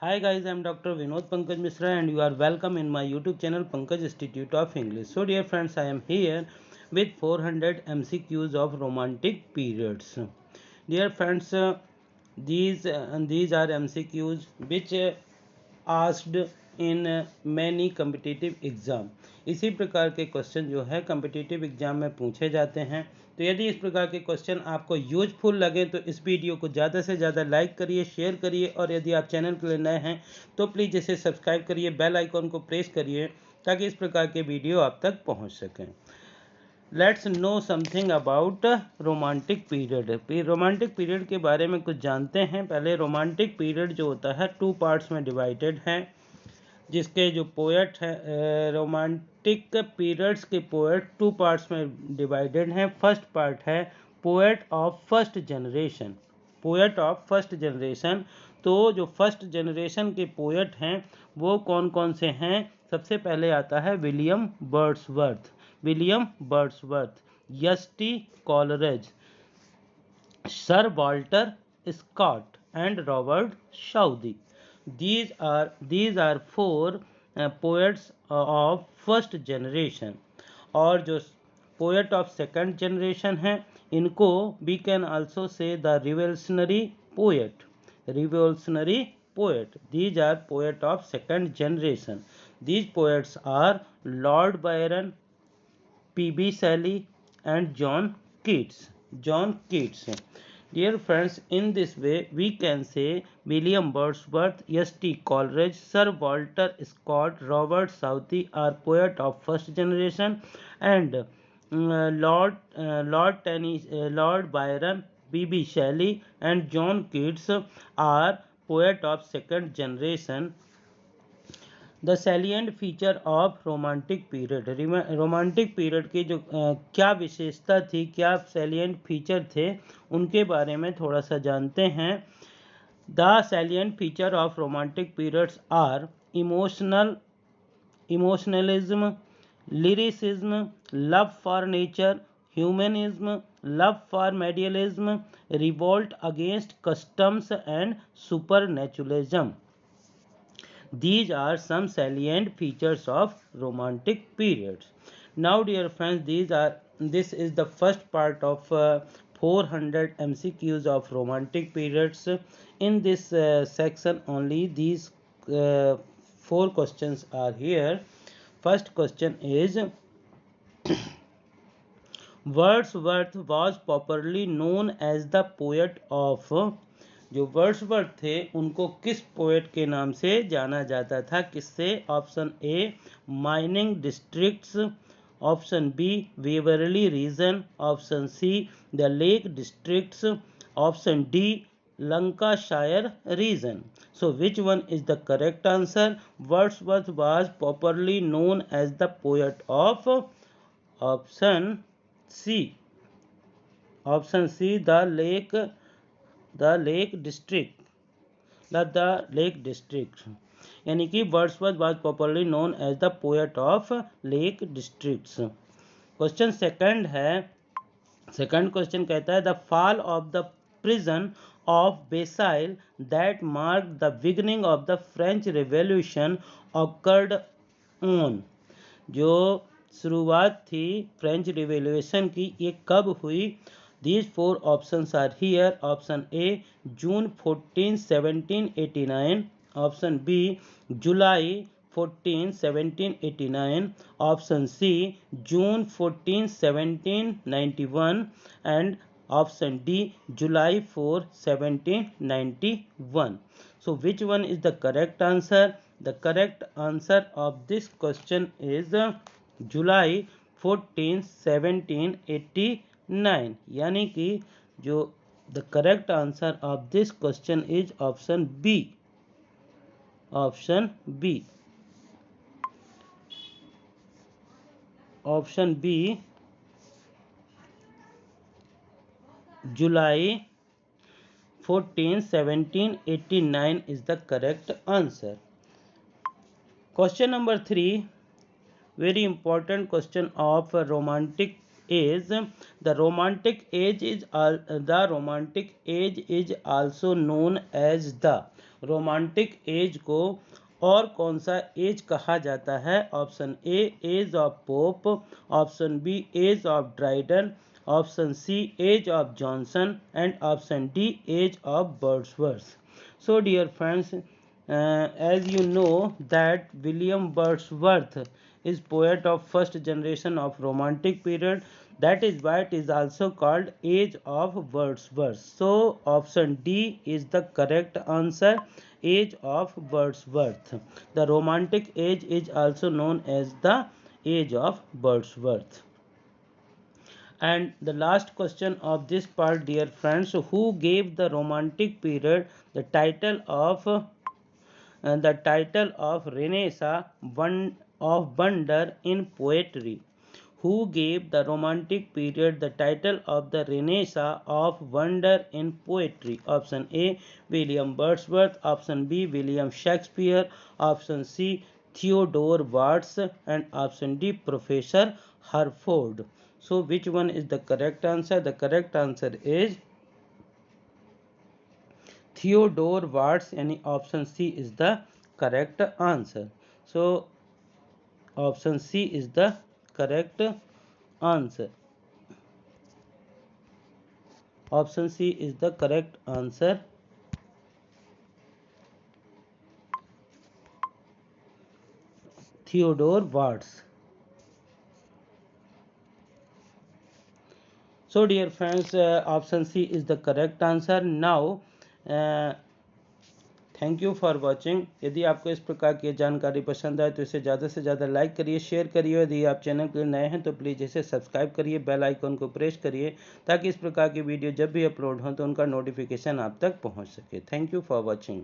Hi guys, I'm Dr. Vinod Pankaj Misra and you are welcome in my YouTube channel Pankaj Institute of English. So dear friends, I am here with 400 MCQs of romantic periods. Dear friends, these are MCQs which asked in many competitive exam. इसी प्रकार के question जो है competitive exam में पूछे जाते हैं. तो यदि इस प्रकार के क्वेश्चन आपको यूजफुल लगे तो इस वीडियो को ज़्यादा से ज़्यादा लाइक करिए, शेयर करिए और यदि आप चैनल के लिए नए हैं तो प्लीज़ इसे सब्सक्राइब करिए, बेल आइकॉन को प्रेस करिए ताकि इस प्रकार के वीडियो आप तक पहुंच सकें. Let's know something about romantic period. Romantic period के बारे में कुछ जानते हैं. पहले रोमांटिक पीरियड जो होता है 2 पार्ट्स में डिवाइडेड है, जिसके जो पोएट है रोमांटिक पीरियड्स के पोएट 2 पार्ट्स में डिवाइडेड हैं. फर्स्ट पार्ट है poet of first generation. Poet of first generation. तो जो फर्स्ट जनरेशन के पोएट हैं वो कौन कौन से हैं? सबसे पहले आता है William Wordsworth, S T. Coleridge, sir Walter Scott and Robert Southey. These are four poets of first generation. और जो पोएट ऑफ सेकंड जनरेशन है इनको we can also say the revolutionary poet. These are poet of second generation. These poets are Lord Byron, P.B. Shelley and John Keats. Dear friends, in this way we can say William Wordsworth, S.T. Coleridge, Sir Walter Scott, Robert Southey are poet of first generation, and Lord Byron, B.B. Shelley and John Keats are poet of second generation. The salient feature of romantic period. Romantic period की जो क्या विशेषता थी, क्या salient feature थे, उनके बारे में थोड़ा सा जानते हैं. The salient feature of romantic periods are emotionalism, lyricism, love for nature, humanism, love for medievalism, revolt against customs and supernaturalism. These are some salient features of romantic periods. Now dear friends, this is the first part of 400 MCQs of romantic periods. In this section only these 4 questions are here. First question is Wordsworth was popularly known as the poet of. जो Wordsworth थे उनको किस poet के नाम से जाना जाता था? किससे? Option A mining districts, option B Waverley region, option C the lake districts, option D Lancashire region. So which one is the correct answer? Wordsworth was popularly known as the poet of. Option C the lake district. यानी कि Wordsworth was popularly known as the poet of lake districts. Question second है. Second question कहता है the fall of the prison of Bastille that mark the beginning of the French revolution awkward on. जो शुरुआत थी French revolution की, ये कब हुई? These 4 options are here. Option A June 14, 1789. Option B July 14, 1789. Option C June 14, 1791. And option D July 4, 1791. So which one is the correct answer? The correct answer of this question is July 14, 1789. यानी कि जो the correct answer of this question is option B. Option B July 14, 1789 is the correct answer. Question number 3, very important question of romantic is the romantic age is also known as the. Romantic age को और कौन सा age कहा जाता है? Option A age of Pope, option B age of Dryden, option C age of Johnson and option D age of Wordsworth. So dear friends, as you know that William Wordsworth is poet of first generation of romantic period, that is why it is also called age of Wordsworth. So option D is the correct answer, age of Wordsworth. The romantic age is also known as the age of Wordsworth. And the last question of this part, dear friends, who gave the romantic period the title of Renaissance of wonder in poetry? Who gave the romantic period the title of the Renaissance of wonder in poetry? Option A William Wordsworth, option B William Shakespeare, option C Theodore Watts, and option D Professor Herford. So which one is the correct answer? The correct answer is Theodore Watts, यानी option C is the correct answer. So option C is the correct answer. Option C is the correct answer. Theodore Watts. So dear friends, option C is the correct answer. Now thank you for watching. यदि आपको इस प्रकार की जानकारी पसंद आए तो इसे ज़्यादा से ज़्यादा लाइक करिए, शेयर करिए. यदि आप चैनल के नए हैं तो प्लीज़ इसे सब्सक्राइब करिए, बेल आइकन को प्रेस करिए ताकि इस प्रकार की वीडियो जब भी अपलोड हो तो उनका नोटिफिकेशन आप तक पहुंच सके. Thank you for watching.